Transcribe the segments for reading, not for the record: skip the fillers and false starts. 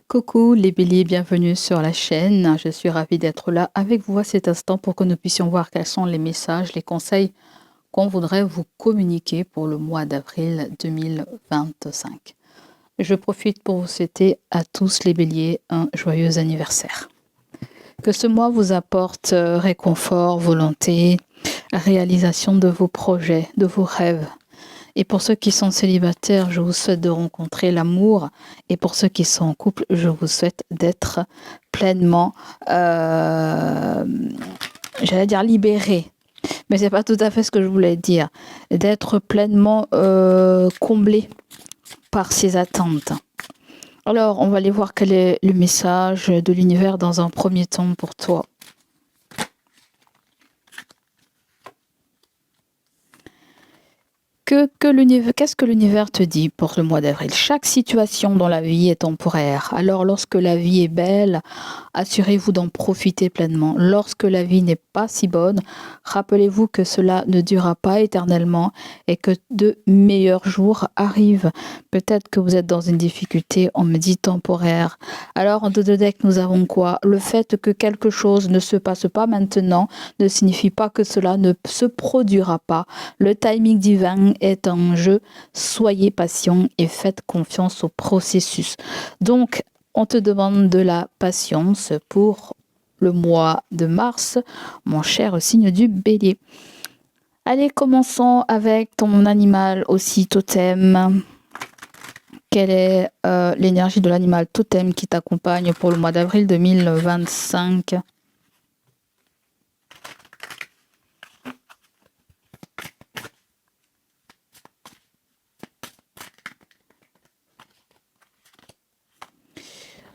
Coucou les béliers, bienvenue sur la chaîne. Je suis ravie d'être là avec vous à cet instant pour que nous puissions voir quels sont les messages, les conseils qu'on voudrait vous communiquer pour le mois d'avril 2025. Je profite pour vous souhaiter à tous les béliers un joyeux anniversaire. Que ce mois vous apporte réconfort, volonté, réalisation de vos projets, de vos rêves. Et pour ceux qui sont célibataires, je vous souhaite de rencontrer l'amour. Et pour ceux qui sont en couple, je vous souhaite d'être pleinement, j'allais dire libérés. Mais c'est pas tout à fait ce que je voulais dire. D'être pleinement comblés par ces attentes. Alors, on va aller voir quel est le message de l'univers dans un premier temps pour toi. Qu'est-ce que l'univers te dit pour le mois d'avril? Chaque situation dans la vie est temporaire. Alors lorsque la vie est belle, assurez-vous d'en profiter pleinement. Lorsque la vie n'est pas si bonne, rappelez-vous que cela ne durera pas éternellement et que de meilleurs jours arrivent. Peut-être que vous êtes dans une difficulté, on me dit temporaire. Alors en dos de deck, nous avons quoi? Le fait que quelque chose ne se passe pas maintenant ne signifie pas que cela ne se produira pas. Le timing divin est en jeu, soyez patient et faites confiance au processus. Donc, on te demande de la patience pour le mois de mars, mon cher signe du bélier. Allez, commençons avec ton animal aussi totem. Quelle est l'énergie de l'animal totem qui t'accompagne pour le mois d'avril 2025 ?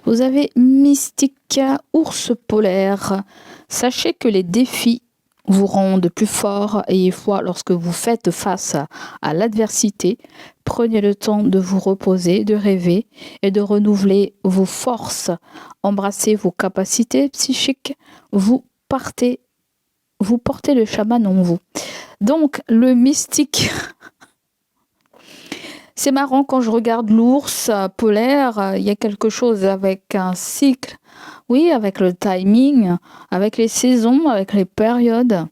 Vous avez Mystique, ours polaire. Sachez que les défis vous rendent plus fort. Ayez foi lorsque vous faites face à l'adversité. Prenez le temps de vous reposer, de rêver et de renouveler vos forces. Embrassez vos capacités psychiques. Vous portez le chaman en vous. Donc, le mystique... C'est marrant quand je regarde l'ours polaire, il y a quelque chose avec un cycle, oui, avec le timing, avec les saisons, avec les périodes.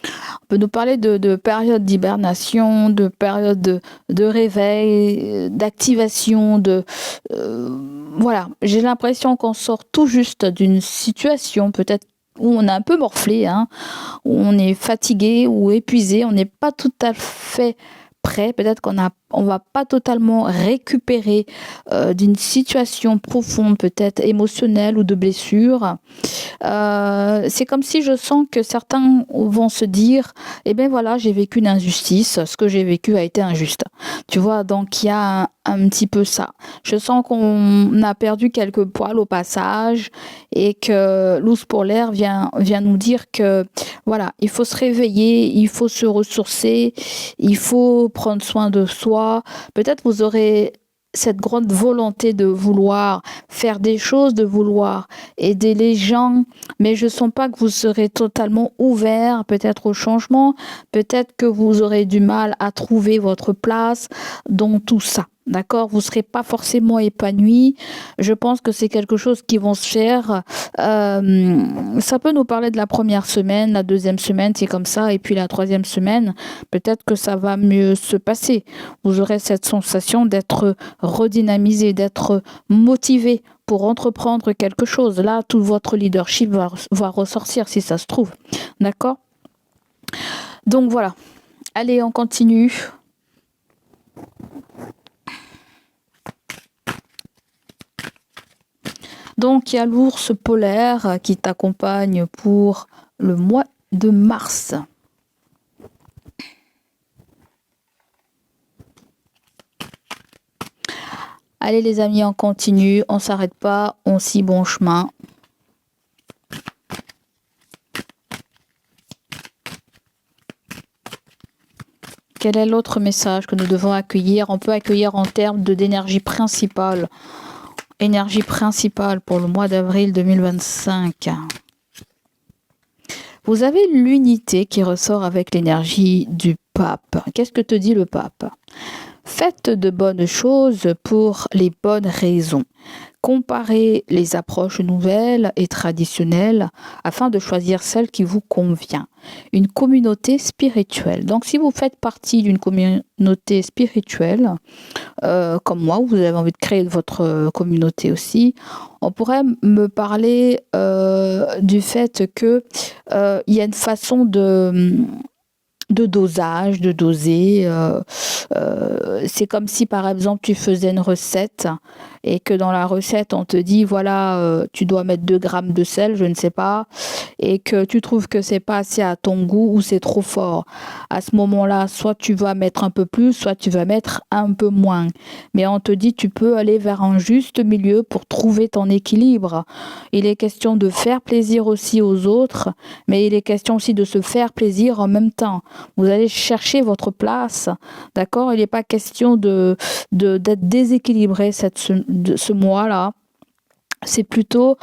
On peut nous parler de périodes d'hibernation, de périodes de réveil, d'activation, voilà. J'ai l'impression qu'on sort tout juste d'une situation peut-être où on est un peu morflé, hein, où on est fatigué ou épuisé, on n'est pas tout à fait prêt, peut-être on va pas totalement récupérer d'une situation profonde, peut-être émotionnelle ou de blessure. C'est comme si je sens que certains vont se dire, eh bien voilà, j'ai vécu une injustice, ce que j'ai vécu a été injuste. Tu vois, donc il y a un petit peu ça. Je sens qu'on a perdu quelques poils au passage et que l'ours polaire vient nous dire que voilà, il faut se réveiller, il faut se ressourcer, il faut prendre soin de soi. Peut-être vous aurez cette grande volonté de vouloir faire des choses, de vouloir aider les gens, mais je ne sens pas que vous serez totalement ouvert peut-être au changement, peut-être que vous aurez du mal à trouver votre place dans tout ça. D'accord, vous ne serez pas forcément épanoui. Je pense que c'est quelque chose qui vont se faire. Ça peut nous parler de la première semaine, la deuxième semaine, c'est comme ça. Et puis la troisième semaine, peut-être que ça va mieux se passer. Vous aurez cette sensation d'être redynamisé, d'être motivé pour entreprendre quelque chose. Là, tout votre leadership va ressortir si ça se trouve. D'accord? Donc voilà. Allez, on continue. Donc, il y a l'ours polaire qui t'accompagne pour le mois de mars. Allez les amis, on continue, on ne s'arrête pas, on s'y bon chemin. Quel est l'autre message que nous devons accueillir? On peut accueillir en termes d'énergie principale. Énergie principale pour le mois d'avril 2025. Vous avez l'unité qui ressort avec l'énergie du pape. Qu'est-ce que te dit le pape? Faites de bonnes choses pour les bonnes raisons. Comparez les approches nouvelles et traditionnelles afin de choisir celle qui vous convient. Une communauté spirituelle. Donc si vous faites partie d'une communauté spirituelle, comme moi, vous avez envie de créer votre communauté aussi, on pourrait me parler du fait que il y a une façon de dosage, de doser. C'est comme si par exemple tu faisais une recette et que dans la recette on te dit voilà, tu dois mettre 2 grammes de sel, je ne sais pas, et que tu trouves que c'est pas assez à ton goût ou c'est trop fort. À ce moment-là, soit tu vas mettre un peu plus, soit tu vas mettre un peu moins. Mais on te dit tu peux aller vers un juste milieu pour trouver ton équilibre. Il est question de faire plaisir aussi aux autres, mais il est question aussi de se faire plaisir en même temps. Vous allez chercher votre place, d'accord? Il n'est pas question d'être déséquilibré ce mois-là. C'est plutôt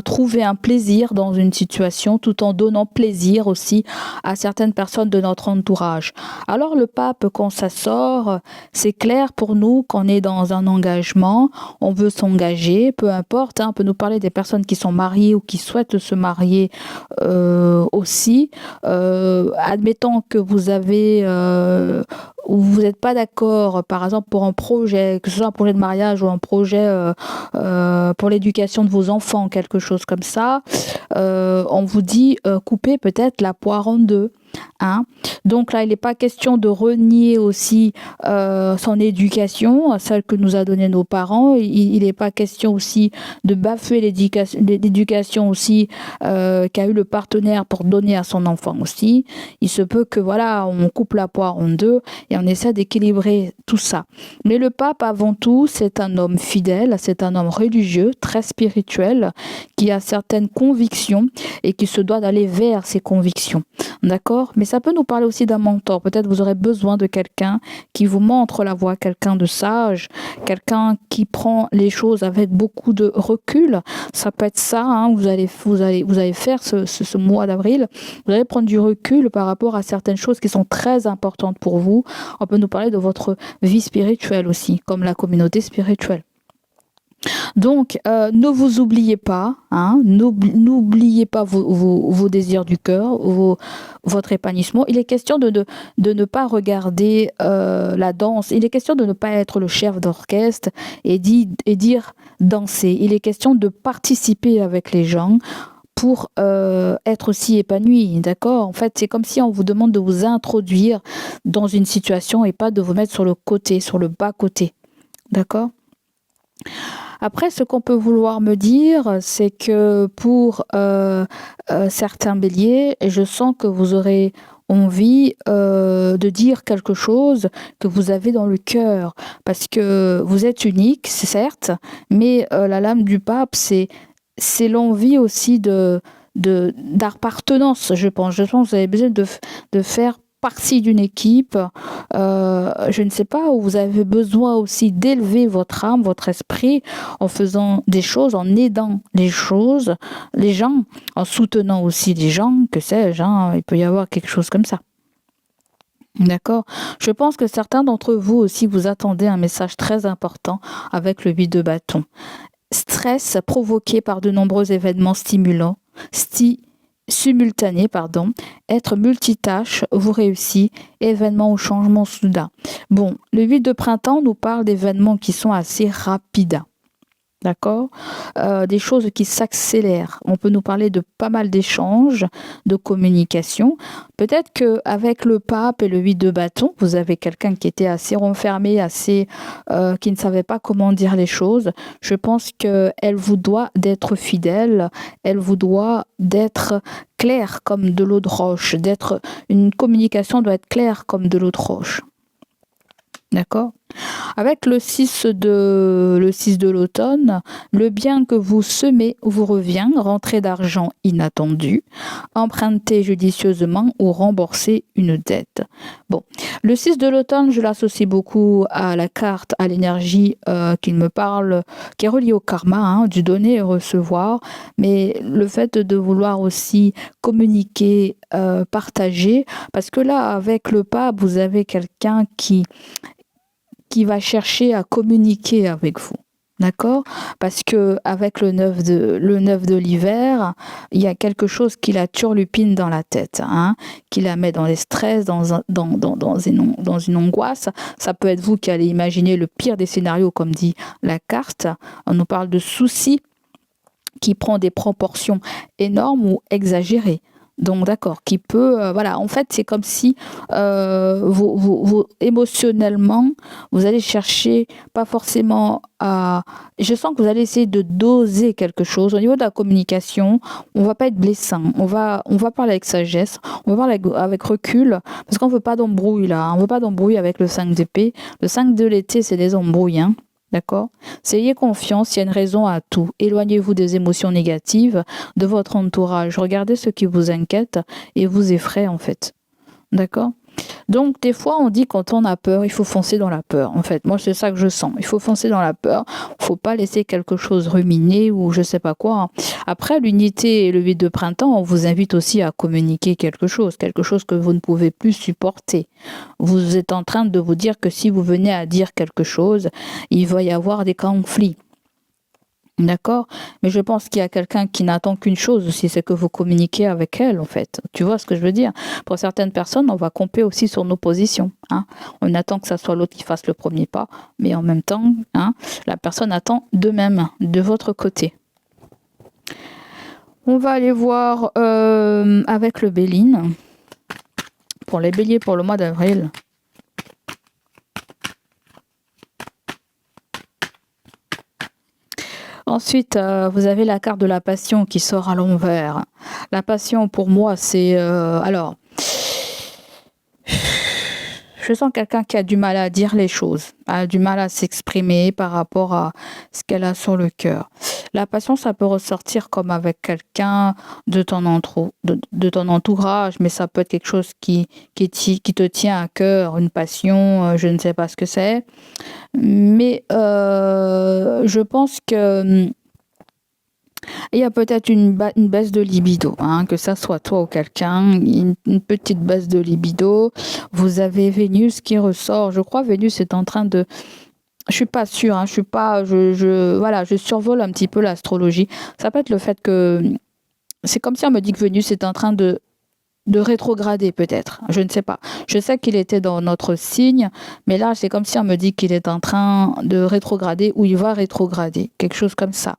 trouver un plaisir dans une situation tout en donnant plaisir aussi à certaines personnes de notre entourage. Alors le pape, quand ça sort, c'est clair pour nous qu'on est dans un engagement, on veut s'engager, peu importe, hein, on peut nous parler des personnes qui sont mariées ou qui souhaitent se marier aussi. Admettons que vous avez ou vous n'êtes pas d'accord, par exemple pour un projet, que ce soit un projet de mariage ou un projet pour l'éducation de vos enfants, quelque chose comme ça, on vous dit coupez peut-être la poire en deux. Hein. Donc là, il n'est pas question de renier aussi son éducation, celle que nous a donnée nos parents. Il n'est pas question aussi de bafouer l'éducation aussi qu'a eu le partenaire pour donner à son enfant aussi. Il se peut que voilà, on coupe la poire en deux et on essaie d'équilibrer tout ça. Mais le pape, avant tout, c'est un homme fidèle, c'est un homme religieux, très spirituel, qui a certaines convictions et qui se doit d'aller vers ses convictions. D'accord? Mais ça peut nous parler aussi d'un mentor. Peut-être vous aurez besoin de quelqu'un qui vous montre la voie, quelqu'un de sage, quelqu'un qui prend les choses avec beaucoup de recul. Ça peut être ça, hein, vous allez faire ce mois d'avril. Vous allez prendre du recul par rapport à certaines choses qui sont très importantes pour vous. On peut nous parler de votre vie spirituelle aussi, comme la communauté spirituelle. Donc, ne vous oubliez pas, hein, n'oubliez pas vos désirs du cœur, votre épanouissement. Il est question de ne pas regarder la danse. Il est question de ne pas être le chef d'orchestre et dire danser. Il est question de participer avec les gens pour être aussi épanoui, d'accord? En fait, c'est comme si on vous demande de vous introduire dans une situation et pas de vous mettre sur le côté, sur le bas-côté, d'accord? Après, ce qu'on peut vouloir me dire, c'est que pour certains béliers, je sens que vous aurez envie de dire quelque chose que vous avez dans le cœur, parce que vous êtes unique, c'est certes, mais la lame du pape, c'est l'envie aussi d'appartenance, je pense. Je pense que vous avez besoin de faire partie d'une équipe, je ne sais pas, où vous avez besoin aussi d'élever votre âme, votre esprit, en faisant des choses, en aidant les gens, en soutenant aussi les gens, que sais-je, hein, il peut y avoir quelque chose comme ça. D'accord. Je pense que certains d'entre vous aussi, vous attendez un message très important avec le 8 de bâton. Stress provoqué par de nombreux événements stimulants, simultané, être multitâche, vous réussit, événements ou changements soudains. Bon, le 8 de printemps nous parle d'événements qui sont assez rapides. D'accord? Des choses qui s'accélèrent. On peut nous parler de pas mal d'échanges, de communication. Peut-être qu'avec le pape et le 8 de bâton, vous avez quelqu'un qui était assez renfermé, qui ne savait pas comment dire les choses. Je pense qu'elle vous doit d'être fidèle, elle vous doit d'être claire comme de l'eau de roche, une communication doit être claire comme de l'eau de roche. D'accord? Avec le 6 de l'automne, le bien que vous semez vous revient, rentrée d'argent inattendue, empruntez judicieusement ou remboursez une dette. Bon, le 6 de l'automne, je l'associe beaucoup à la carte, à l'énergie qu'il me parle, qui est reliée au karma, hein, du donner et recevoir, mais le fait de vouloir aussi communiquer, partager, parce que là, avec le pape, vous avez quelqu'un qui qui va chercher à communiquer avec vous. D'accord? Parce que avec le 9 de l'hiver, il y a quelque chose qui la turlupine dans la tête, hein, qui la met dans les stress, dans une angoisse. Ça peut être vous qui allez imaginer le pire des scénarios, comme dit la carte. On nous parle de soucis qui prend des proportions énormes ou exagérées. Donc d'accord, qui peut, voilà, en fait c'est comme si émotionnellement, vous allez chercher pas forcément à... Je sens que vous allez essayer de doser quelque chose. Au niveau de la communication, on va pas être blessant, on va parler avec sagesse, on va parler avec recul, parce qu'on veut pas d'embrouille là, on veut pas d'embrouille avec le 5 d'épée. Le 5 de l'été, c'est des embrouilles, hein. D'accord? Ayez confiance, il y a une raison à tout. Éloignez-vous des émotions négatives de votre entourage. Regardez ce qui vous inquiète et vous effraie en fait. D'accord? Donc des fois on dit quand on a peur, il faut foncer dans la peur. En fait, moi c'est ça que je sens. Il faut foncer dans la peur. Faut pas laisser quelque chose ruminer ou je sais pas quoi. Après l'unité et le 8 de printemps, on vous invite aussi à communiquer quelque chose que vous ne pouvez plus supporter. Vous êtes en train de vous dire que si vous venez à dire quelque chose, il va y avoir des conflits. D'accord? Mais je pense qu'il y a quelqu'un qui n'attend qu'une chose aussi, c'est que vous communiquez avec elle, en fait. Tu vois ce que je veux dire? Pour certaines personnes, on va camper aussi sur nos positions, hein. On attend que ça soit l'autre qui fasse le premier pas, mais en même temps, hein, la personne attend de même, de votre côté. On va aller voir avec le Béline. Pour les béliers pour le mois d'avril. Ensuite, vous avez la carte de la passion qui sort à l'envers. La passion, pour moi, c'est... alors, je sens quelqu'un qui a du mal à dire les choses, a du mal à s'exprimer par rapport à ce qu'elle a sur le cœur. La passion, ça peut ressortir comme avec quelqu'un de ton entourage, mais ça peut être quelque chose qui te tient à cœur, une passion, je ne sais pas ce que c'est. Mais je pense que il y a peut-être une baisse de libido, hein, que ça soit toi ou quelqu'un, une petite baisse de libido. Vous avez Vénus qui ressort. Je crois Vénus est en train de... Je suis pas sûre, hein, je suis pas... voilà, je survole un petit peu l'astrologie. Ça peut être le fait que... C'est comme si on me dit que Vénus est en train de rétrograder peut-être, je ne sais pas. Je sais qu'il était dans notre signe, mais là c'est comme si on me dit qu'il est en train de rétrograder ou il va rétrograder, quelque chose comme ça.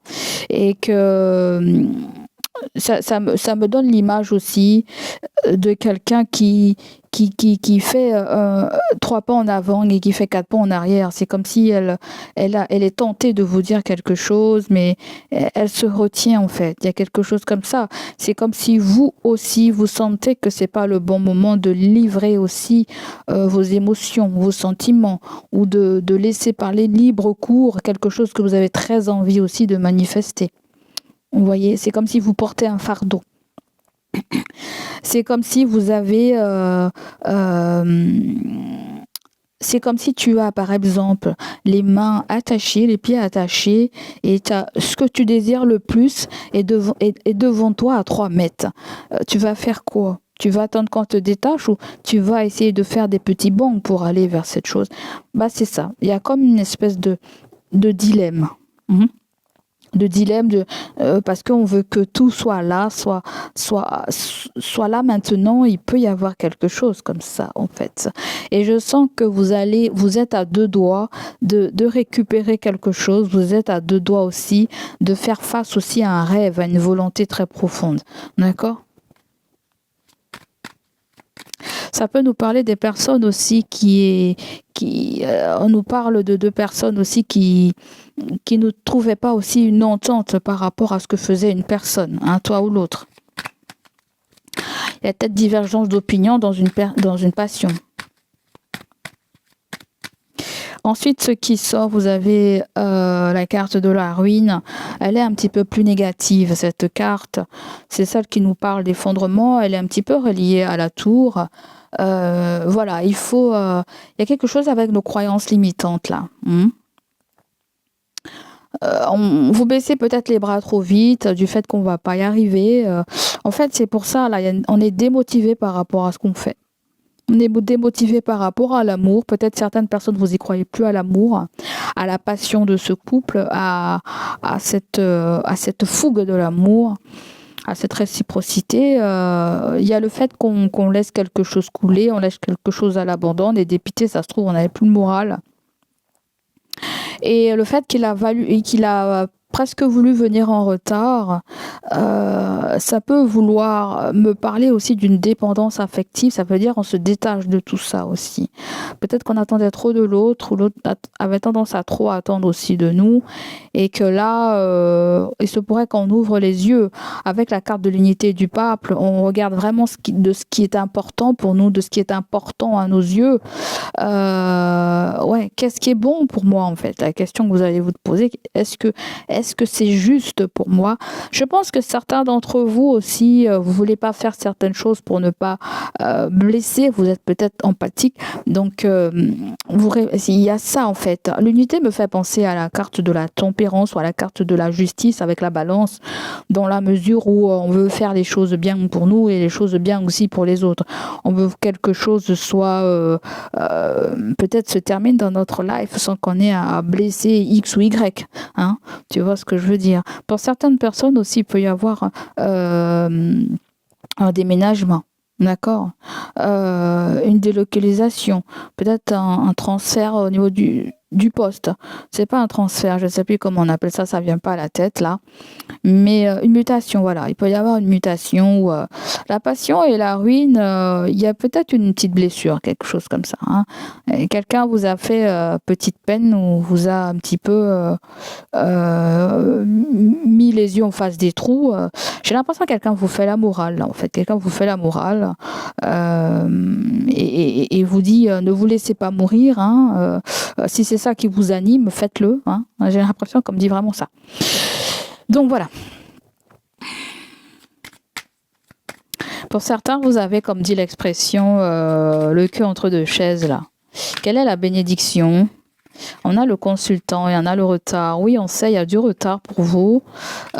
Et que ça me donne l'image aussi de quelqu'un qui fait 3 pas en avant et qui fait 4 pas en arrière. C'est comme si elle est tentée de vous dire quelque chose, mais elle se retient en fait. Il y a quelque chose comme ça. C'est comme si vous aussi, vous sentez que c'est pas le bon moment de livrer aussi vos émotions, vos sentiments, ou de laisser parler libre cours, quelque chose que vous avez très envie aussi de manifester. Vous voyez, c'est comme si vous portez un fardeau. C'est comme si vous avez... c'est comme si tu as, par exemple, les mains attachées, les pieds attachés, et ce que tu désires le plus est devant toi à 3 mètres. Tu vas faire quoi? Tu vas attendre qu'on te détache ou tu vas essayer de faire des petits bonds pour aller vers cette chose? Bah, c'est ça. Il y a comme une espèce de dilemme. De dilemme parce qu'on veut que tout soit là, soit là maintenant. Il peut y avoir quelque chose comme ça en fait, et je sens que vous êtes à 2 doigts de récupérer quelque chose. Vous êtes à 2 doigts aussi de faire face aussi à un rêve, à une volonté très profonde. D'accord? Ça peut nous parler des personnes aussi on nous parle de 2 personnes aussi qui ne trouvaient pas aussi une entente par rapport à ce que faisait une personne, hein, toi ou l'autre. Il y a peut-être divergence d'opinion dans une passion. Ensuite, ce qui sort, vous avez la carte de la ruine. Elle est un petit peu plus négative, cette carte. C'est celle qui nous parle d'effondrement. Elle est un petit peu reliée à la tour. Voilà, il y a quelque chose avec nos croyances limitantes là. Vous baissez peut-être les bras trop vite du fait qu'on va pas y arriver. En fait, c'est pour ça là, on est démotivé par rapport à ce qu'on fait. On est démotivé par rapport à l'amour. Peut-être certaines personnes, vous y croyez plus à l'amour, à la passion de ce couple, à cette fougue de l'amour, à cette réciprocité. Il y a le fait qu'on laisse quelque chose couler, on laisse quelque chose à l'abandon, on est dépité, ça se trouve, on n'avait plus le moral. Et le fait qu'il a presque voulu venir en retard, ça peut vouloir me parler aussi d'une dépendance affective. Ça veut dire on se détache de tout ça aussi. Peut-être qu'on attendait trop de l'autre, ou l'autre avait tendance à trop attendre aussi de nous, et que là, il se pourrait qu'on ouvre les yeux avec la carte de l'unité du peuple. On regarde vraiment de ce qui est important pour nous, de ce qui est important à nos yeux. Ouais, qu'est-ce qui est bon pour moi en fait? La question que vous allez vous poser, est-ce que c'est juste pour moi? Je pense que certains d'entre vous aussi, vous voulez pas faire certaines choses pour ne pas blesser. Vous êtes peut-être empathique, donc il y a ça en fait. L'unité me fait penser à la carte de la tempérance ou à la carte de la justice avec la balance, dans la mesure où on veut faire les choses bien pour nous et les choses bien aussi pour les autres. On veut que quelque chose soit peut-être se termine dans notre life sans qu'on ait à blesser X ou Y. Hein, tu vois ce que je veux dire? Pour certaines personnes aussi, il peut y avoir un déménagement. D'accord, une délocalisation, peut-être un transfert au niveau du poste. C'est pas un transfert, je ne sais plus comment on appelle ça, ça vient pas à la tête là. Mais une mutation, voilà. Il peut y avoir une mutation où la passion et la ruine, il y a peut-être une petite blessure, quelque chose comme ça. Hein. Quelqu'un vous a fait petite peine ou vous a un petit peu mis les yeux en face des trous. J'ai l'impression que quelqu'un vous fait la morale, là, en fait. Quelqu'un vous fait la morale et vous dit ne vous laissez pas mourir. Hein, si c'est ça qui vous anime, faites-le. Hein. J'ai l'impression qu'on me dit vraiment ça. Donc voilà. Pour certains, vous avez, comme dit l'expression, le cul entre deux chaises là. Quelle est la bénédiction? On a le consultant et on a le retard. Oui, on sait, il y a du retard pour vous.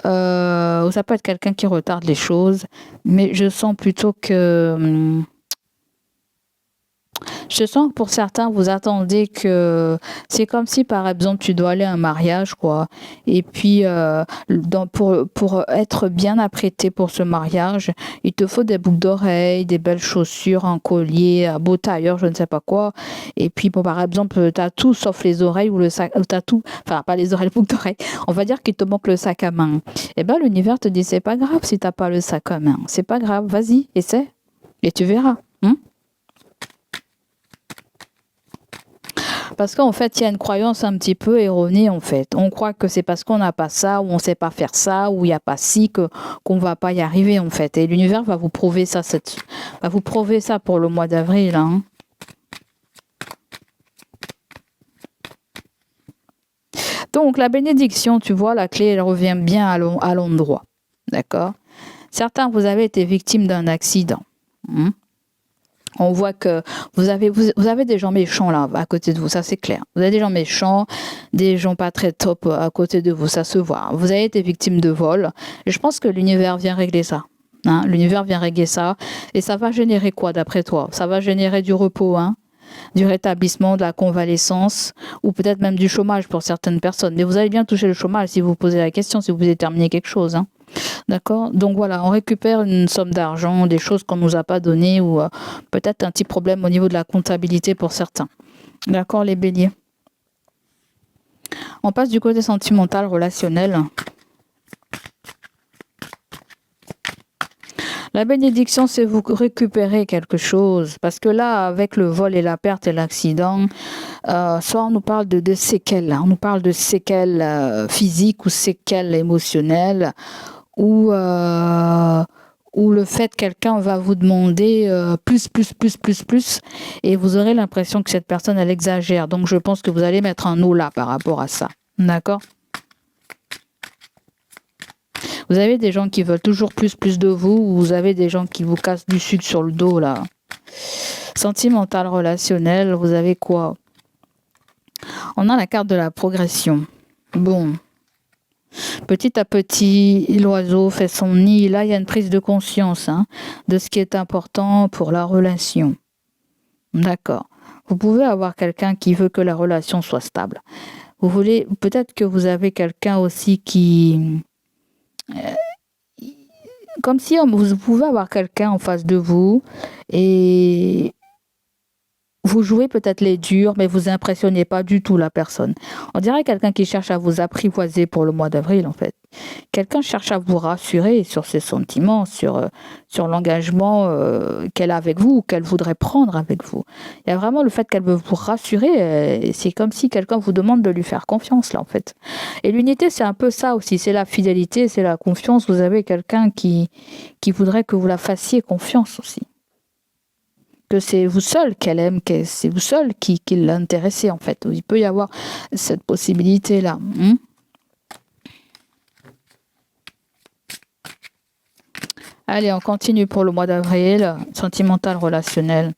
Ça peut être quelqu'un qui retarde les choses, mais je sens plutôt que... Je sens que pour certains, vous attendez que c'est comme si, par exemple, tu dois aller à un mariage, quoi. Et puis, pour être bien apprêté pour ce mariage, il te faut des boucles d'oreilles, des belles chaussures, un collier, un beau tailleur, je ne sais pas quoi. Et puis, bon, par exemple, tu as tout sauf les oreilles ou le sac, tu as tout, enfin, pas les oreilles, les boucles d'oreilles. On va dire qu'il te manque le sac à main. Eh bien, l'univers te dit, c'est pas grave si tu n'as pas le sac à main. C'est pas grave, vas-y, essaie. Et tu verras. Hein. Parce qu'en fait, il y a une croyance un petit peu erronée, en fait. On croit que c'est parce qu'on n'a pas ça, ou on ne sait pas faire ça, ou il n'y a pas ci, qu'on ne va pas y arriver, en fait. Et l'univers va vous prouver ça, va vous prouver ça pour le mois d'avril. Hein. Donc, la bénédiction, tu vois, la clé, elle revient bien à l'endroit. D'accord? Certains, vous avez été victime d'un accident. On voit que vous avez des gens méchants là à côté de vous, ça c'est clair. Vous avez des gens méchants, des gens pas très top à côté de vous, ça se voit. Vous avez été victime de vol. Et je pense que l'univers vient régler ça. Hein, l'univers vient régler ça. Et ça va générer quoi d'après toi? Ça va générer du repos, hein, du rétablissement, de la convalescence, ou peut-être même du chômage pour certaines personnes. Mais vous allez bien toucher le chômage si vous posez la question, si vous déterminez quelque chose. Hein. D'accord? Donc voilà, on récupère une somme d'argent, des choses qu'on ne nous a pas données, ou peut-être un petit problème au niveau de la comptabilité pour certains. D'accord, les béliers? On passe du côté sentimental, relationnel. La bénédiction, c'est vous récupérer quelque chose. Parce que là, avec le vol et la perte et l'accident, soit on nous parle de séquelles. On nous parle de séquelles physiques ou séquelles émotionnelles. Ou le fait que quelqu'un va vous demander plus, et vous aurez l'impression que cette personne, elle exagère. Donc, je pense que vous allez mettre un no là par rapport à ça. D'accord? Vous avez des gens qui veulent toujours plus de vous, ou vous avez des gens qui vous cassent du sucre sur le dos, là. Sentimental, relationnel, vous avez quoi? On a la carte de la progression. Bon. Petit à petit, l'oiseau fait son nid. Là, il y a une prise de conscience de ce qui est important pour la relation. D'accord. Vous pouvez avoir quelqu'un qui veut que la relation soit stable. Vous voulez, peut-être que vous avez quelqu'un aussi qui, comme si vous pouvez avoir quelqu'un en face de vous et vous jouez peut-être les durs, mais vous impressionnez pas du tout la personne. On dirait quelqu'un qui cherche à vous apprivoiser pour le mois d'avril, en fait. Quelqu'un cherche à vous rassurer sur ses sentiments, sur l'engagement qu'elle a avec vous ou qu'elle voudrait prendre avec vous. Il y a vraiment le fait qu'elle veut vous rassurer. C'est comme si quelqu'un vous demande de lui faire confiance, là, en fait. Et l'unité, c'est un peu ça aussi. C'est la fidélité, c'est la confiance. Vous avez quelqu'un qui voudrait que vous la fassiez confiance aussi, que c'est vous seul qu'elle aime, que c'est vous seul qui l'intéressez en fait. Il peut y avoir cette possibilité-là. Allez, on continue pour le mois d'avril, sentimental, relationnel.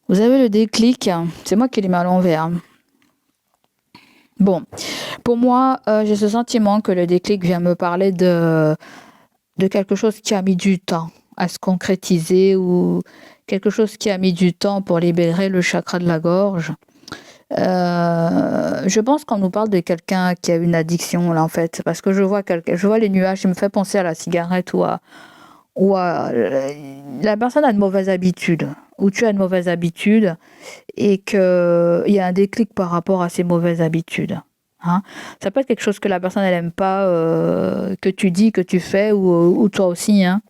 Vous avez le déclic, c'est moi qui l'ai mis à l'envers. Bon, pour moi, j'ai ce sentiment que le déclic vient me parler de quelque chose qui a mis du temps à se concrétiser ou quelque chose qui a mis du temps pour libérer le chakra de la gorge. Je pense qu'on nous parle de quelqu'un qui a une addiction là en fait, parce que je vois les nuages, ça me fait penser à la cigarette ou à la personne a de mauvaises habitudes, ou tu as de mauvaises habitudes et que il y a un déclic par rapport à ces mauvaises habitudes. Hein. Ça peut être quelque chose que la personne elle aime pas, que tu dis, que tu fais, ou toi aussi, hein.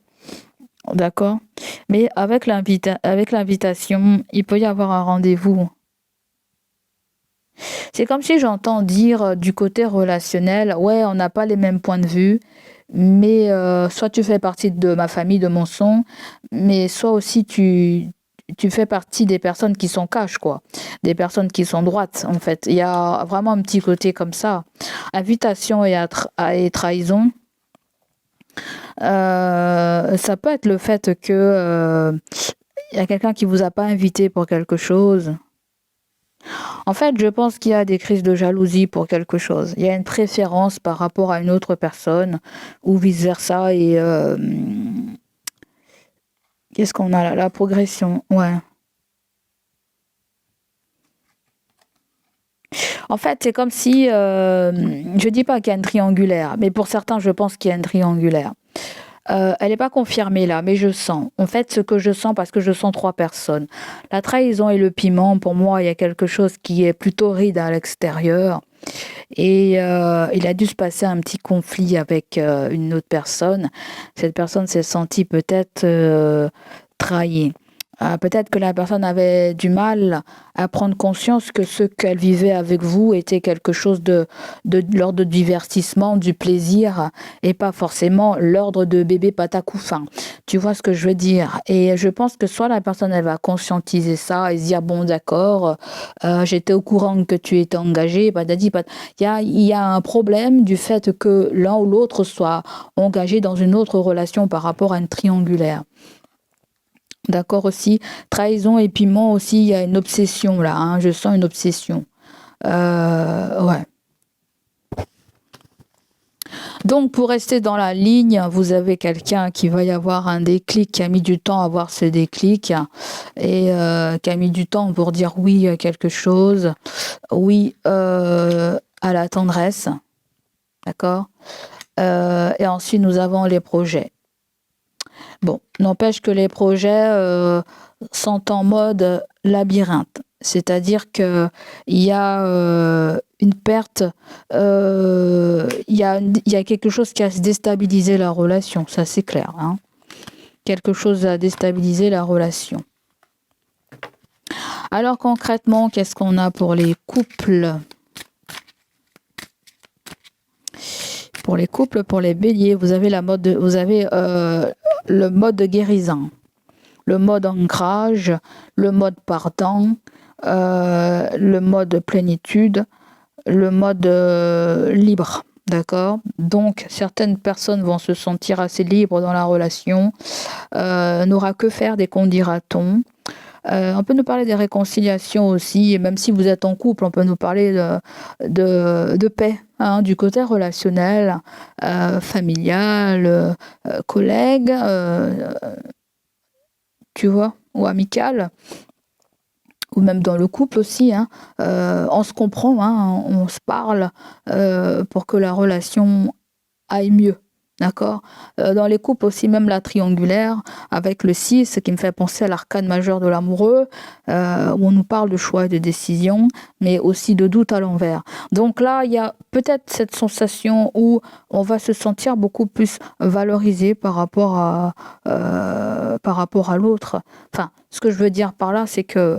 D'accord. Mais avec l'invitation, il peut y avoir un rendez-vous. C'est comme si j'entends dire du côté relationnel, ouais, on n'a pas les mêmes points de vue, mais soit tu fais partie de ma famille, de mon son, mais soit aussi tu fais partie des personnes qui sont cash, quoi. Des personnes qui sont droites, en fait. Il y a vraiment un petit côté comme ça. Invitation et trahison. Ça peut être le fait que il y a quelqu'un qui vous a pas invité pour quelque chose. En fait, je pense qu'il y a des crises de jalousie pour quelque chose. Il y a une préférence par rapport à une autre personne ou vice-versa. Et qu'est-ce qu'on a là? La progression, ouais. En fait, c'est comme si, je dis pas qu'il y a une triangulaire, mais pour certains, je pense qu'il y a une triangulaire. Elle n'est pas confirmée là, mais je sens. En fait, ce que je sens, parce que je sens trois personnes. La trahison et le piment, pour moi, il y a quelque chose qui est plutôt ride à l'extérieur. Et il a dû se passer un petit conflit avec une autre personne. Cette personne s'est sentie peut-être trahie. Peut-être que la personne avait du mal à prendre conscience que ce qu'elle vivait avec vous était quelque chose de l'ordre du divertissement, du plaisir, et pas forcément l'ordre de bébé patacouffin. Tu vois ce que je veux dire? Et je pense que soit la personne, elle va conscientiser ça et se dire, bon, d'accord, j'étais au courant que tu étais engagé, patati pat. Il y a un problème du fait que l'un ou l'autre soit engagé dans une autre relation par rapport à une triangulaire. D'accord aussi. Trahison et piment aussi, il y a une obsession là, hein, je sens une obsession. Ouais. Donc pour rester dans la ligne, vous avez quelqu'un qui va y avoir un déclic, qui a mis du temps à avoir ce déclic et qui a mis du temps pour dire oui à quelque chose, oui à la tendresse, d'accord. Et ensuite nous avons les projets. Bon, n'empêche que les projets sont en mode labyrinthe. C'est-à-dire qu'il y a une perte, il y a quelque chose qui a déstabilisé la relation, ça c'est clair. Hein. Quelque chose a déstabilisé la relation. Alors concrètement, qu'est-ce qu'on a pour les couples ? Pour les couples, pour les béliers, vous avez le mode guérison, le mode ancrage, le mode pardon, le mode plénitude, le mode libre. D'accord. Donc, certaines personnes vont se sentir assez libres dans la relation. N'aura que faire des qu'on dira-t-on. On peut nous parler des réconciliations aussi, et même si vous êtes en couple, on peut nous parler de paix, hein, du côté relationnel, familial, collègue, tu vois, ou amical. ou même dans le couple aussi, hein, on se comprend, hein, on se parle pour que la relation aille mieux. D'accord. Dans les couples aussi, même la triangulaire, avec le 6, ce qui me fait penser à l'arcane majeur de l'amoureux, où on nous parle de choix et de décision, mais aussi de doute à l'envers. Donc là, il y a peut-être cette sensation où on va se sentir beaucoup plus valorisé par rapport à l'autre. Enfin, ce que je veux dire par là, c'est que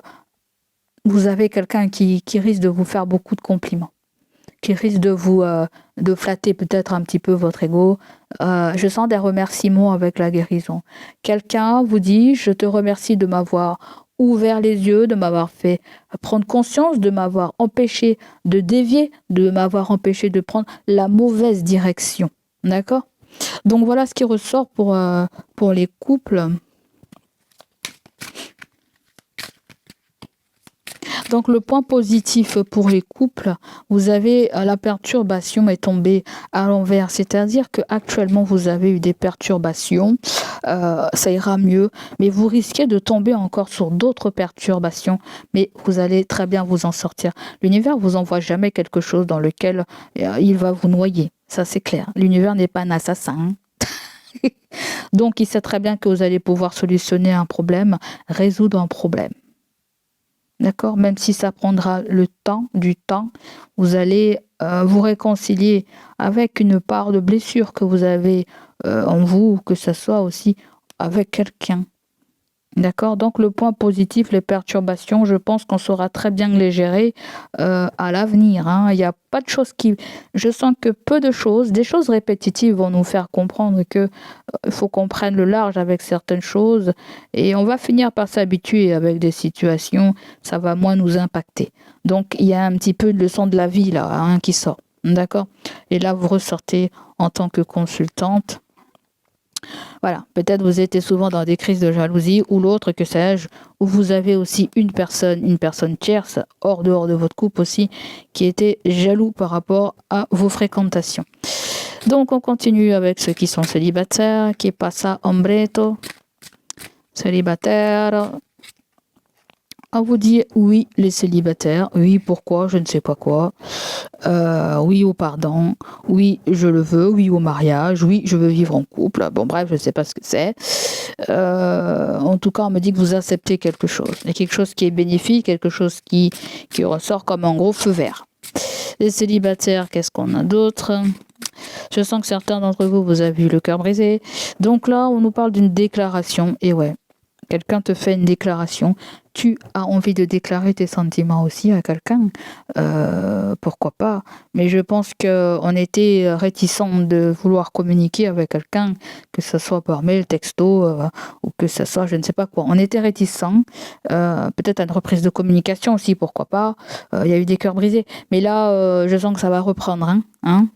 vous avez quelqu'un qui risque de vous faire beaucoup de compliments, qui risque de flatter peut-être un petit peu votre ego. Je sens des remerciements avec la guérison. Quelqu'un vous dit: je te remercie de m'avoir ouvert les yeux, de m'avoir fait prendre conscience, de m'avoir empêché de dévier, de m'avoir empêché de prendre la mauvaise direction. D'accord? Donc voilà ce qui ressort pour les couples. Donc le point positif pour les couples, vous avez la perturbation est tombée à l'envers, c'est-à-dire que actuellement vous avez eu des perturbations, ça ira mieux, mais vous risquez de tomber encore sur d'autres perturbations, mais vous allez très bien vous en sortir. L'univers vous envoie jamais quelque chose dans lequel il va vous noyer, ça c'est clair. L'univers n'est pas un assassin. Donc il sait très bien que vous allez pouvoir solutionner un problème, résoudre un problème. D'accord? Même si ça prendra du temps, vous allez vous réconcilier avec une part de blessure que vous avez en vous, que ce soit aussi avec quelqu'un. D'accord? Donc le point positif, les perturbations, je pense qu'on saura très bien les gérer à l'avenir. Hein. Il n'y a pas de choses qui... Je sens que peu de choses, des choses répétitives vont nous faire comprendre que il faut qu'on prenne le large avec certaines choses et on va finir par s'habituer avec des situations, ça va moins nous impacter. Donc il y a un petit peu de leçon de la vie là hein, qui sort. D'accord? Et là vous ressortez en tant que consultante. Voilà, peut-être vous étiez souvent dans des crises de jalousie ou l'autre, que sais-je, où vous avez aussi une personne tierce, dehors de votre couple aussi, qui était jaloux par rapport à vos fréquentations. Donc on continue avec ceux qui sont célibataires, qui passent à ombretto, célibataire. On vous dit oui, les célibataires, oui, pourquoi, je ne sais pas quoi, oui au pardon, oui, je le veux, oui au mariage, oui, je veux vivre en couple, bon bref, je ne sais pas ce que c'est. En tout cas, on me dit que vous acceptez quelque chose, et quelque chose qui est bénéfique, quelque chose qui ressort comme un gros feu vert. Les célibataires, qu'est-ce qu'on a d'autre ? Je sens que certains d'entre vous, vous avez eu le cœur brisé. Donc là, on nous parle d'une déclaration, et ouais. Quelqu'un te fait une déclaration, tu as envie de déclarer tes sentiments aussi à quelqu'un, pourquoi pas. Mais je pense qu'on était réticents de vouloir communiquer avec quelqu'un, que ce soit par mail, texto, ou que ce soit je ne sais pas quoi. On était réticents, peut-être à une reprise de communication aussi, pourquoi pas. Il y a eu des cœurs brisés. Mais là, je sens que ça va reprendre. Hein.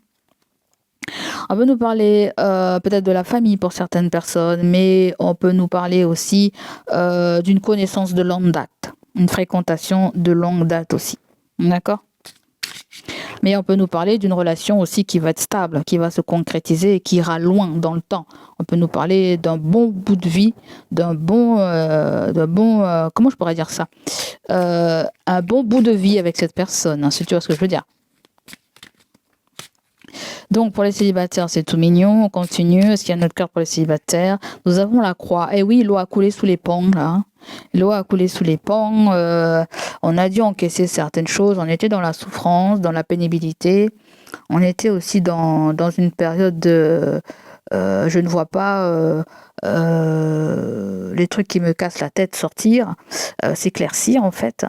On peut nous parler peut-être de la famille pour certaines personnes, mais on peut nous parler aussi d'une connaissance de longue date, une fréquentation de longue date aussi. D'accord ? Mais on peut nous parler d'une relation aussi qui va être stable, qui va se concrétiser et qui ira loin dans le temps. On peut nous parler d'un bon bout de vie, comment je pourrais dire ça ? Un bon bout de vie avec cette personne, hein, si tu vois ce que je veux dire. Donc pour les célibataires, c'est tout mignon. On continue. Est-ce qu'il y a notre cœur pour les célibataires ? Nous avons la croix. Et oui, l'eau a coulé sous les ponts, là. L'eau a coulé sous les ponts. On a dû encaisser certaines choses. On était dans la souffrance, dans la pénibilité. On était aussi dans une période de... je ne vois pas les trucs qui me cassent la tête sortir, s'éclaircir en fait.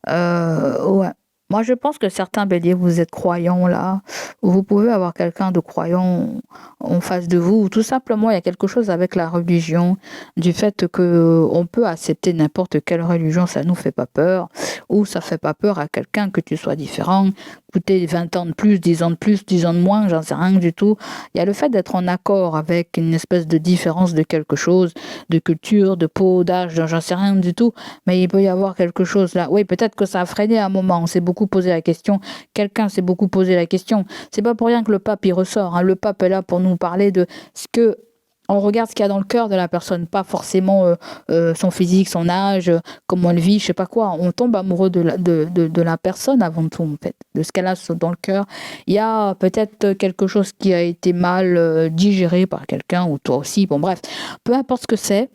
Ouais. Moi, je pense que certains béliers, vous êtes croyants là, vous pouvez avoir quelqu'un de croyant en face de vous, ou tout simplement, il y a quelque chose avec la religion, du fait que on peut accepter n'importe quelle religion, ça nous fait pas peur, ou ça fait pas peur à quelqu'un que tu sois différent, écoutez, 20 ans de plus, 10 ans de plus, 10 ans de moins, j'en sais rien du tout. Il y a le fait d'être en accord avec une espèce de différence de quelque chose, de culture, de peau, d'âge, j'en sais rien du tout, mais il peut y avoir quelque chose là. Oui, peut-être que ça a freiné à un moment, on s'est beaucoup posé la question, quelqu'un s'est beaucoup posé la question. C'est pas pour rien que le pape y ressort, hein. Le pape est là pour nous parler de ce que On regarde ce qu'il y a dans le cœur de la personne, pas forcément son physique, son âge, comment elle vit, je sais pas quoi. On tombe amoureux de la personne avant tout, en fait, de ce qu'elle a dans le cœur. Il y a peut-être quelque chose qui a été mal digéré par quelqu'un ou toi aussi. Bon, bref, peu importe ce que c'est.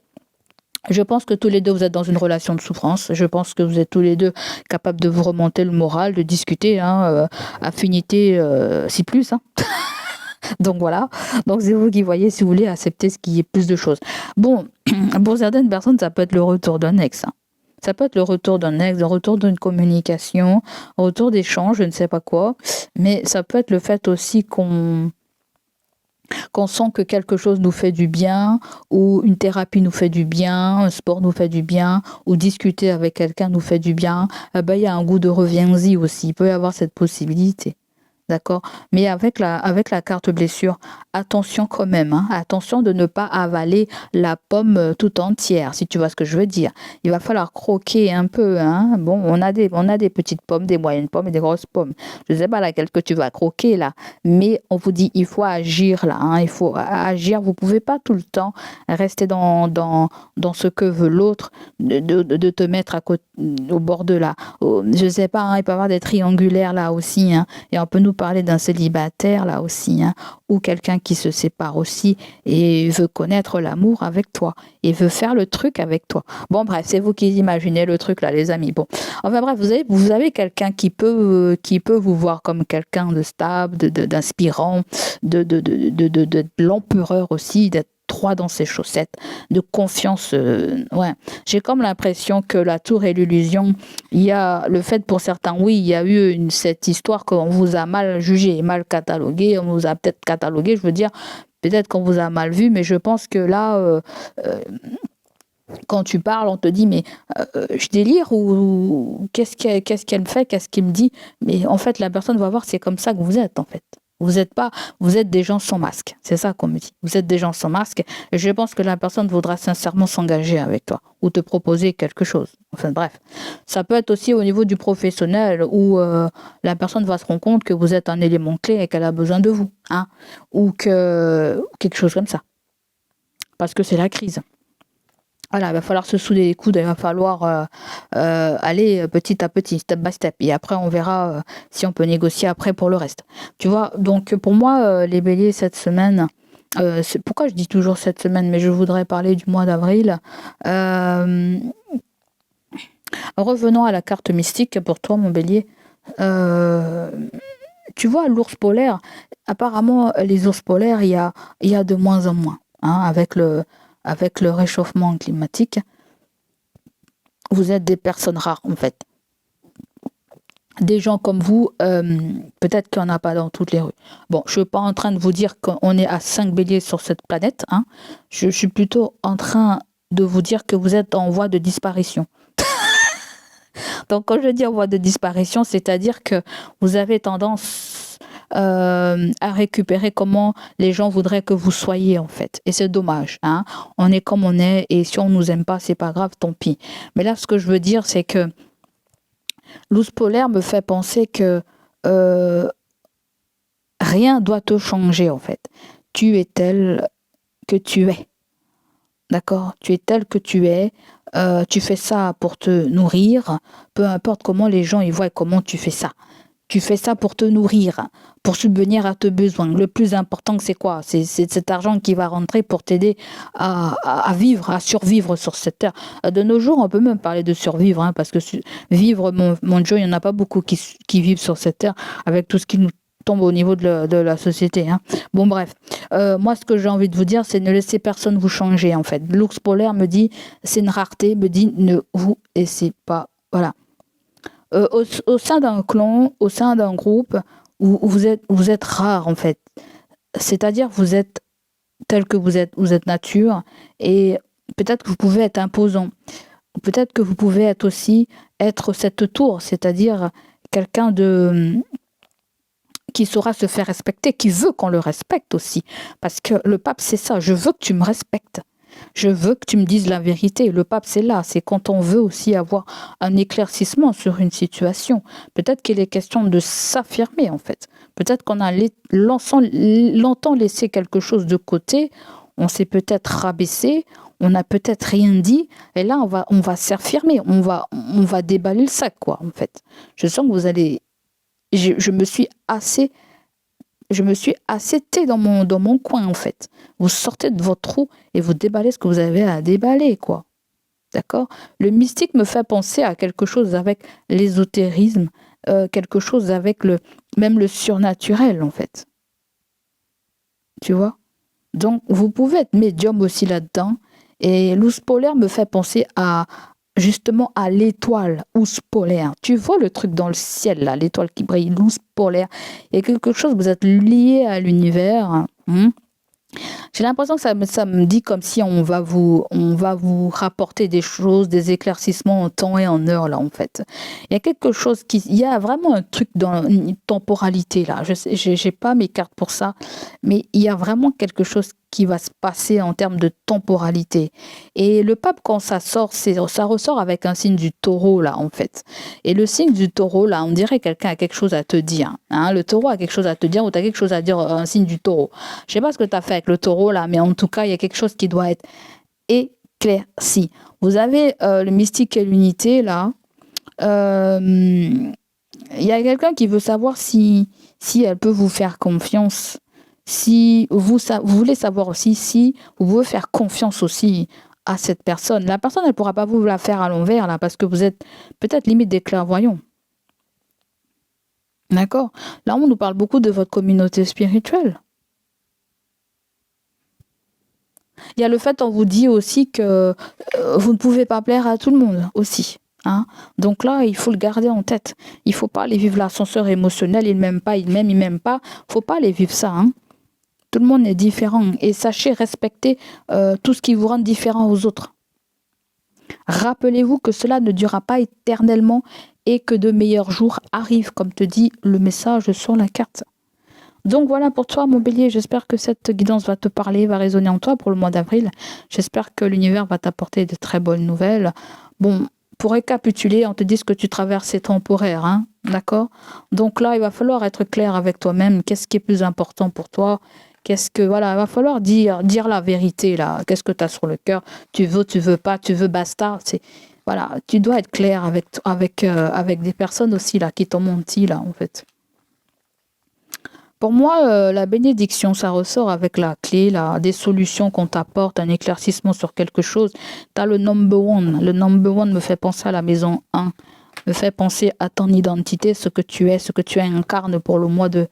Je pense que tous les deux, vous êtes dans une relation de souffrance. Je pense que vous êtes tous les deux capables de vous remonter le moral, de discuter, affinité, si plus, hein. Donc voilà, donc c'est vous qui voyez si vous voulez accepter ce qui est plus de choses. Bon, pour certaines personnes, ça peut être le retour d'un ex, hein. Ça peut être le retour d'un ex, le retour d'une communication, un retour d'échange, je ne sais pas quoi. Mais ça peut être le fait aussi qu'on sent que quelque chose nous fait du bien, ou une thérapie nous fait du bien, un sport nous fait du bien, ou discuter avec quelqu'un nous fait du bien. Il y a un goût de reviens-y aussi. Il peut y avoir cette possibilité. D'accord? Mais avec la carte blessure, attention quand même, hein. Attention de ne pas avaler la pomme tout entière, si tu vois ce que je veux dire. Il va falloir croquer un peu, hein. Bon, on a des petites pommes, des moyennes pommes et des grosses pommes. Je ne sais pas laquelle que tu vas croquer là, mais on vous dit, il faut agir là, hein. Il faut agir. Vous pouvez pas tout le temps rester dans ce que veut l'autre, de te mettre à côté, au bord de là. Je sais pas, hein, il peut y avoir des triangulaires là aussi, hein. Et on peut nous parler d'un célibataire là aussi, hein, ou quelqu'un qui se sépare aussi et veut connaître l'amour avec toi et veut faire le truc avec toi. Bon bref, c'est vous qui imaginez le truc là, les amis. Bon, enfin bref, vous avez quelqu'un qui peut vous voir comme quelqu'un de stable, d'inspirant, de l'empereur aussi, d'être droit dans ses chaussettes, de confiance. Ouais, j'ai comme l'impression que la tour et l'illusion, il y a le fait pour certains, oui, il y a eu cette histoire qu'on vous a mal jugé, mal catalogué, on vous a peut-être catalogué, je veux dire, peut-être qu'on vous a mal vu, mais je pense que là, quand tu parles, on te dit, mais je délire ou qu'est-ce qu'elle me fait, qu'est-ce qu'il me dit? Mais en fait, la personne va voir, c'est comme ça que vous êtes, en fait. Vous êtes des gens sans masque. C'est ça qu'on me dit. Vous êtes des gens sans masque. Et je pense que la personne voudra sincèrement s'engager avec toi ou te proposer quelque chose. Enfin bref. Ça peut être aussi au niveau du professionnel où la personne va se rendre compte que vous êtes un élément clé et qu'elle a besoin de vous, hein, ou que quelque chose comme ça. Parce que c'est la crise. Voilà, il va falloir se souder les coudes, il va falloir aller petit à petit, step by step. Et après, on verra si on peut négocier après pour le reste. Tu vois, donc pour moi, les béliers, cette semaine, pourquoi je dis toujours cette semaine, mais je voudrais parler du mois d'avril. Revenons à la carte mystique pour toi, mon bélier. Tu vois, l'ours polaire, apparemment, les ours polaires, il y a de moins en moins, hein, avec le réchauffement climatique. Vous êtes des personnes rares, en fait. Des gens comme vous, peut-être qu'il n'y en a pas dans toutes les rues. Bon, je ne suis pas en train de vous dire qu'on est à 5 béliers sur cette planète, hein. Je suis plutôt en train de vous dire que vous êtes en voie de disparition. Donc, quand je dis en voie de disparition, c'est-à-dire que vous avez tendance à récupérer comment les gens voudraient que vous soyez, en fait. Et c'est dommage, hein. On est comme on est, et si on nous aime pas, c'est pas grave, tant pis. Mais là, ce que je veux dire, c'est que l'ours polaire me fait penser que rien doit te changer, en fait. Tu es tel que tu es. D'accord? Tu es tel que tu es. Tu fais ça pour te nourrir. Peu importe comment les gens y voient comment tu fais ça. Tu fais ça pour te nourrir, pour subvenir à tes besoins. Le plus important, c'est quoi? C'est cet argent qui va rentrer pour t'aider à vivre, à survivre sur cette terre. De nos jours, on peut même parler de survivre, hein, parce que vivre, mon Dieu, il n'y en a pas beaucoup qui vivent sur cette terre avec tout ce qui nous tombe au niveau de la société, hein. Bon, bref. Moi, ce que j'ai envie de vous dire, c'est ne laissez personne vous changer, en fait. L'ours polaire me dit, c'est une rareté, me dit, ne vous laissez pas. Voilà. Au sein d'un clan, au sein d'un groupe, où vous êtes rare, en fait. C'est-à-dire, vous êtes tel que vous êtes nature, et peut-être que vous pouvez être imposant. Peut-être que vous pouvez être cette tour, c'est-à-dire quelqu'un qui saura se faire respecter, qui veut qu'on le respecte aussi. Parce que le pape, c'est ça, je veux que tu me respectes. Je veux que tu me dises la vérité. Le pape, c'est là. C'est quand on veut aussi avoir un éclaircissement sur une situation. Peut-être qu'il est question de s'affirmer, en fait. Peut-être qu'on a longtemps laissé quelque chose de côté. on s'est peut-être rabaissé, on n'a peut-être rien dit, et là on va s'affirmer, on va déballer le sac, quoi, en fait. Je sens que vous allez, je me suis assez, je me suis assez tais dans mon coin, en fait. Vous sortez de votre trou et vous déballez ce que vous avez à déballer, quoi. D'accord? Le mystique me fait penser à quelque chose avec l'ésotérisme, quelque chose avec même le surnaturel, en fait. Tu vois? Donc, vous pouvez être médium aussi là-dedans. Et l'ours polaire me fait penser justement à l'étoile ours polaire. Tu vois le truc dans le ciel, là, l'étoile qui brille, l'ours polaire. Il y a quelque chose, vous êtes lié à l'univers. Hein. J'ai l'impression que ça me dit comme si on va vous rapporter des choses, des éclaircissements en temps et en heure, là, en fait. Il y a quelque chose il y a vraiment un truc dans une temporalité, là. Je sais, j'ai pas mes cartes pour ça, mais il y a vraiment quelque chose qui va se passer en termes de temporalité. Et le pape, quand ça sort, ça ressort avec un signe du taureau, là, en fait. Et le signe du taureau, là, on dirait que quelqu'un a quelque chose à te dire. Hein. Le taureau a quelque chose à te dire ou tu as quelque chose à dire, un signe du taureau. Je sais pas ce que tu as fait avec le taureau, là, mais en tout cas, il y a quelque chose qui doit être éclairci. Vous avez le mystique et l'unité, là. Il y a quelqu'un qui veut savoir si elle peut vous faire confiance. Si vous voulez savoir aussi si vous pouvez faire confiance aussi à cette personne. La personne, elle ne pourra pas vous la faire à l'envers, là, parce que vous êtes peut-être limite des clairvoyants. D'accord? Là, on nous parle beaucoup de votre communauté spirituelle. Il y a le fait, on vous dit aussi que vous ne pouvez pas plaire à tout le monde aussi. Hein. Donc là, il faut le garder en tête. Il ne faut pas aller vivre l'ascenseur émotionnel. Il m'aime pas, il m'aime pas. Il ne faut pas aller vivre ça. Hein. Tout le monde est différent. Et sachez respecter tout ce qui vous rend différent aux autres. Rappelez-vous que cela ne durera pas éternellement et que de meilleurs jours arrivent, comme te dit le message sur la carte. Donc voilà pour toi, mon bélier. J'espère que cette guidance va te parler, va résonner en toi pour le mois d'avril. J'espère que l'univers va t'apporter de très bonnes nouvelles. Bon, pour récapituler, on te dit ce que tu traverses, c'est temporaire, hein, d'accord? Donc là, il va falloir être clair avec toi-même. Qu'est-ce qui est plus important pour toi? Voilà, il va falloir dire la vérité, là. Qu'est-ce que tu as sur le cœur? Tu veux pas, tu veux, basta. Voilà, tu dois être clair avec des personnes aussi, là, qui t'ont menti, là, en fait. Pour moi, la bénédiction, ça ressort avec la clé, là, des solutions qu'on t'apporte, un éclaircissement sur quelque chose. Tu as le number one. Le number one me fait penser à la maison 1, me fait penser à ton identité, ce que tu es, ce que tu incarnes pour le mois de...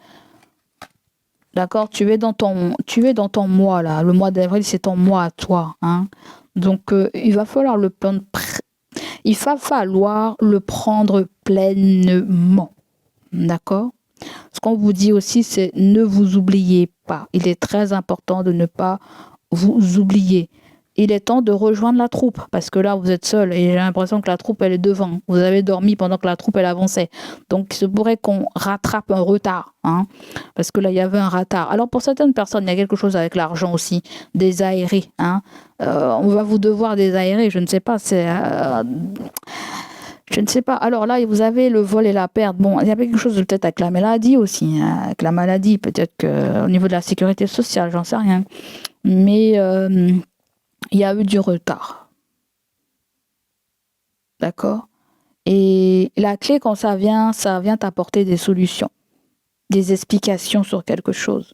D'accord? Tu es dans ton mois, là. Le mois d'avril, c'est ton mois à toi. Hein? Donc, il va falloir le prendre pleinement. D'accord? Ce qu'on vous dit aussi, c'est ne vous oubliez pas. Il est très important de ne pas vous oublier. Il est temps de rejoindre la troupe parce que là, vous êtes seul et j'ai l'impression que la troupe, elle est devant. Vous avez dormi pendant que la troupe, elle avançait. Donc, il se pourrait qu'on rattrape un retard. Hein, parce que là, il y avait un retard. Alors, pour certaines personnes, il y a quelque chose avec l'argent aussi. Désaérer. Hein. On va vous devoir désaérer. Je ne sais pas. Je ne sais pas. Alors là, vous avez le vol et la perte. Bon, il y a quelque chose peut-être avec la maladie aussi. Hein, avec la maladie, peut-être qu'au niveau de la sécurité sociale, j'en sais rien. Mais il y a eu du retard. D'accord? Et la clé, quand ça vient t'apporter des solutions, des explications sur quelque chose.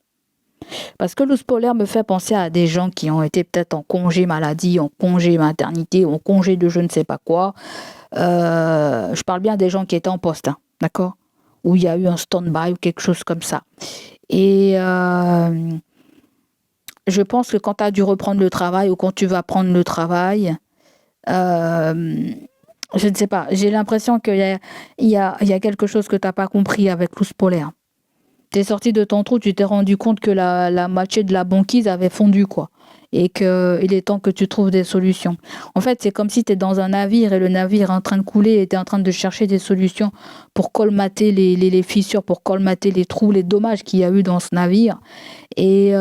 Parce que l'ours polaire me fait penser à des gens qui ont été peut-être en congé maladie, en congé maternité, en congé de je ne sais pas quoi. Je parle bien des gens qui étaient en poste, hein, d'accord? Où il y a eu un stand-by ou quelque chose comme ça. Et je pense que quand tu as dû reprendre le travail ou quand tu vas prendre le travail, je ne sais pas, j'ai l'impression qu'il y a quelque chose que tu n'as pas compris avec l'ours polaire. Tu es sorti de ton trou, tu t'es rendu compte que la moitié de la banquise avait fondu, quoi. Et qu'il est temps que tu trouves des solutions. En fait, c'est comme si tu es dans un navire et le navire est en train de couler et tu es en train de chercher des solutions pour colmater les fissures, pour colmater les trous, les dommages qu'il y a eu dans ce navire. Et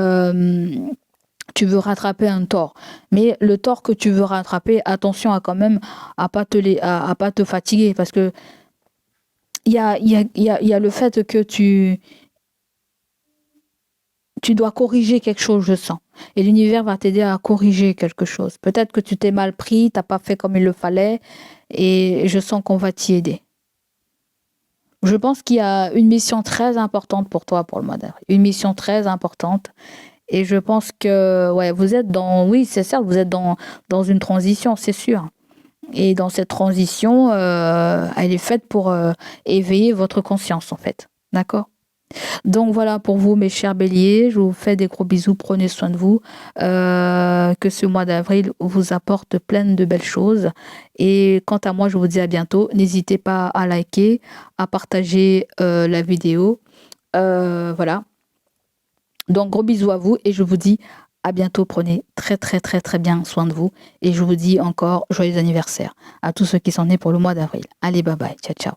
tu veux rattraper un tort. Mais le tort que tu veux rattraper, attention à quand même à pas te fatiguer parce que il y a le fait que tu dois corriger quelque chose, je sens. Et l'univers va t'aider à corriger quelque chose. Peut-être que tu t'es mal pris, t'as pas fait comme il le fallait, et je sens qu'on va t'y aider. Je pense qu'il y a une mission très importante pour toi pour le mois d'avril. Une mission très importante. Et je pense que, ouais, vous êtes oui, c'est certes, vous êtes dans une transition, c'est sûr. Et dans cette transition, elle est faite pour éveiller votre conscience, en fait. D'accord? Donc voilà pour vous, mes chers béliers. Je vous fais des gros bisous. Prenez soin de vous. Que ce mois d'avril vous apporte plein de belles choses. Et quant à moi, je vous dis à bientôt. N'hésitez pas à liker, à partager la vidéo. Voilà. Donc gros bisous à vous et je vous dis à bientôt. Prenez très très très très bien soin de vous. Et je vous dis encore joyeux anniversaire à tous ceux qui sont nés pour le mois d'avril. Allez, bye bye. Ciao, ciao.